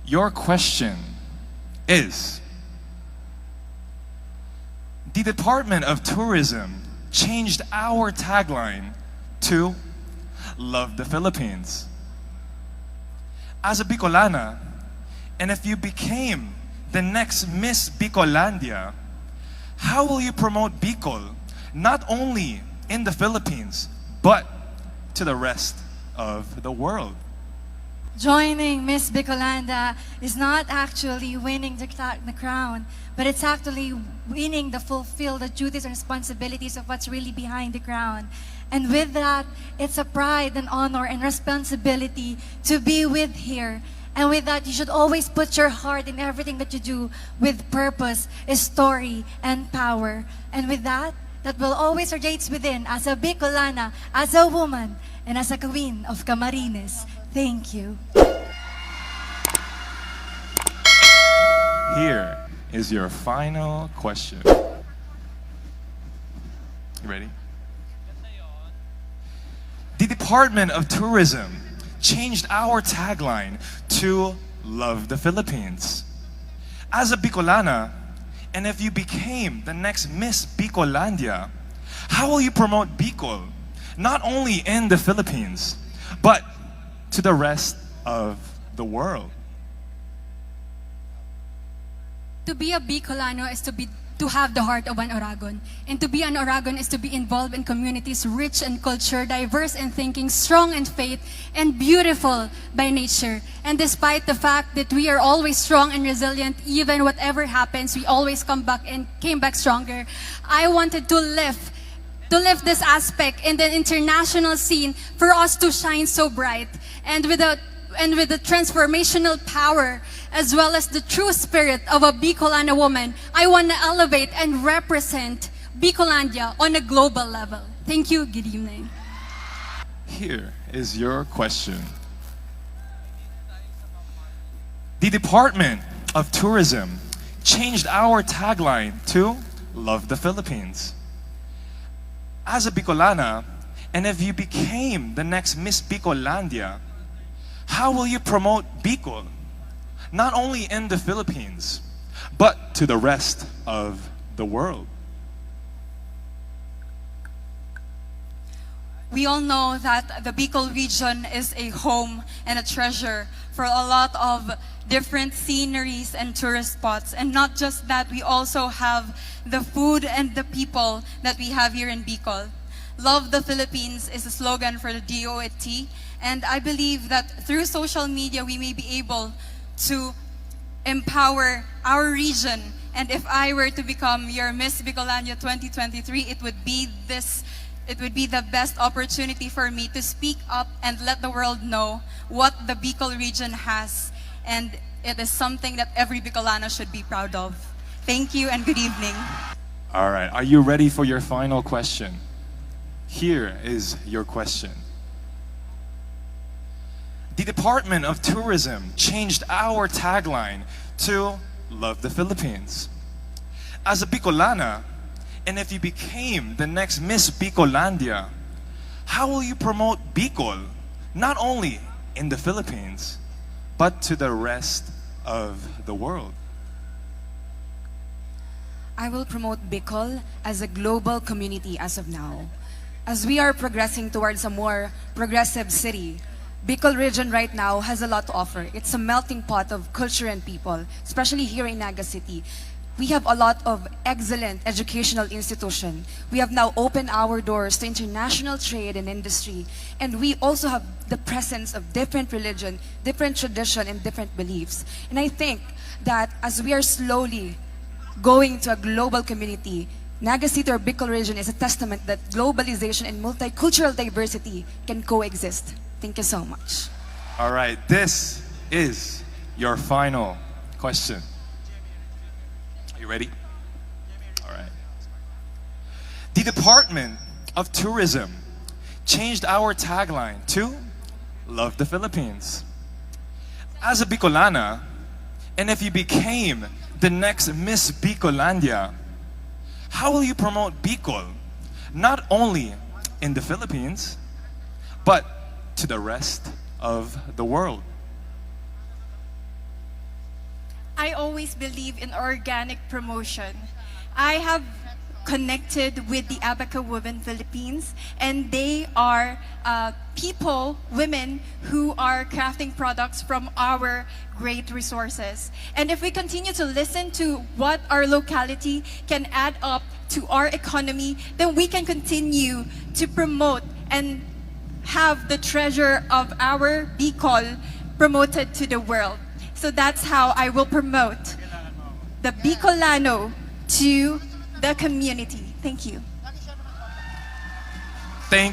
Your question is, the Department of Tourism changed our tagline to Love the Philippines. As a Bicolana, and if you became the next Miss Bicolandia, how will you promote Bicol not only in the Philippines, but to the rest of the world? Joining Miss Bicolandia is not actually winning the crown, but it's actually winning to fulfill the duties and responsibilities of what's really behind the crown. And with that, it's a pride and honor and responsibility to be with here. And with that, you should always put your heart in everything that you do with purpose, story, and power. And with that, that will always radiate within as a Bicolana, as a woman, and as a queen of Camarines. Thank you. Here is your final question. You ready? The Department of Tourism changed our tagline to Love the Philippines. As a Bicolana, and if you became the next Miss Bicolandia, how will you promote Bicol not only in the Philippines, but to the rest of the world? To be a Bicolano is to have the heart of an Oragon. And to be an Oragon is to be involved in communities rich in culture, diverse in thinking, strong in faith, and beautiful by nature. And despite the fact that we are always strong and resilient, even whatever happens, we always come back and came back stronger. I wanted to lift this aspect in the international scene for us to shine so bright. And with the transformational power as well as the true spirit of a Bicolana woman, I want to elevate and represent Bicolandia on a global level. Thank you. Good evening. Here is your question. The Department of Tourism changed our tagline to Love the Philippines. As a Bicolana, and if you became the next Miss Bicolandia, how will you promote Bicol not only in the Philippines, but to the rest of the world? We all know that the Bicol region is a home and a treasure for a lot of different sceneries and tourist spots. And not just that, we also have the food and the people that we have here in Bicol. Love the Philippines is a slogan for the DOT. And I believe that through social media, we may be able to empower our region. And if I were to become your Miss Bicolandia 2023, it would be the best opportunity for me to speak up and let the world know what the Bicol region has. And it is something that every Bicolano should be proud of. Thank you and good evening. All right, are you ready for your final question? Here is your question. The Department of Tourism changed our tagline to Love the Philippines. As a Bicolana, and if you became the next Miss Bicolandia, how will you promote Bicol not only in the Philippines, but to the rest of the world? I will promote Bicol as a global community as of now. As we are progressing towards a more progressive city, Bicol region right now has a lot to offer. It's a melting pot of culture and people, especially here in Naga City. We have a lot of excellent educational institutions. We have now opened our doors to international trade and industry. And we also have the presence of different religion, different tradition, and different beliefs. And I think that as we are slowly going to a global community, Naga City or Bicol region is a testament that globalization and multicultural diversity can coexist. Thank you so much. All right, this is your final question. Are you ready? All right. The Department of Tourism changed our tagline to Love the Philippines. As a Bicolana, and if you became the next Miss Bicolandia, how will you promote Bicol not only in the Philippines, but to the rest of the world? I always believe in organic promotion. I have connected with the Abaca Women Philippines, and they are people, women, who are crafting products from our great resources. And if we continue to listen to what our locality can add up to our economy, then we can continue to promote and have the treasure of our Bicol promoted to the world. So that's how I will promote the Bicolano to the community. Thank you.